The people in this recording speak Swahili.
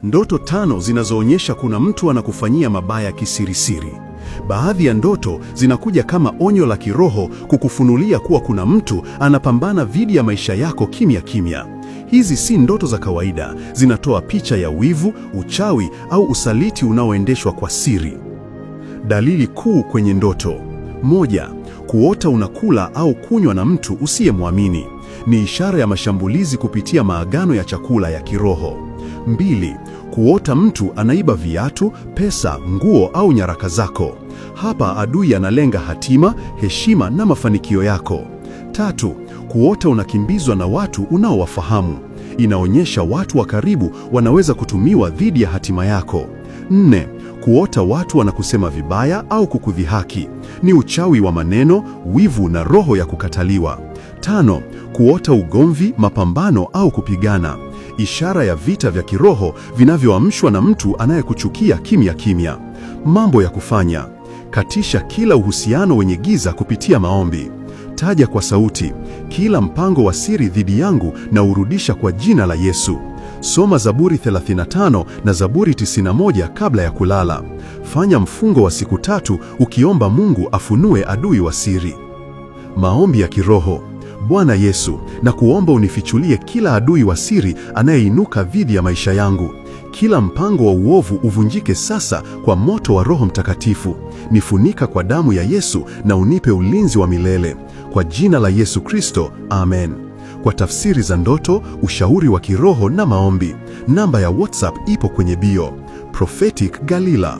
Ndoto 5 zinazoonyesha kuna mtu anakufanyia mabaya kisirisiri. Baadhi ya ndoto zinakuja kama onyo la kiroho kukufunulia kuwa kuna mtu anapambana dhidi ya maisha yako kimya kimya. Hizi si ndoto za kawaida, zinatoa picha ya wivu, uchawi au usaliti unaoendeshwa kwa siri. Dalili kuu kwenye ndoto: 1. Kuota unakula au kunywa na mtu usiyemwamini. Ni ishara ya mashambulizi kupitia maagano ya chakula ya kiroho. 2. Kuota mtu anaiba viatu, pesa, nguo au nyaraka zako. Hapa adui analenga hatima, heshima na mafanikio yako. 3. Kuota unakimbizwa na watu unaowafahamu. Inaonyesha watu wa karibu wanaweza kutumiwa dhidi ya hatima yako. 4. Kuota watu wanakusema vibaya au kukudhihaki. Ni uchawi wa maneno, wivu na roho ya kukataliwa. 5. Kuota ugomvi, mapambano au kupigana. Ishara ya vita vya kiroho vinavyoamshwa na mtu anayekuchukia kimya kimya. Mambo ya kufanya: katisha kila uhusiano wenye giza kupitia maombi. Taja kwa sauti, kila mpango wa siri dhidi yangu na urudisha kwa jina la Yesu. Soma Zaburi 35 na Zaburi 91 kabla ya kulala. Fanya mfungo wa siku 3 ukiomba Mungu afunue adui wa siri. Maombi ya kiroho: Bwana Yesu, na kuomba unifichulie kila adui wa siri anayeinuka dhidi ya maisha yangu. Kila mpango wa uovu uvunjike sasa kwa moto wa Roho Mtakatifu. Nifunika kwa damu ya Yesu na unipe ulinzi wa milele. Kwa jina la Yesu Kristo, amen. Kwa tafsiri za ndoto, ushauri wa kiroho na maombi, namba ya WhatsApp ipo kwenye bio. Prophetic Galila.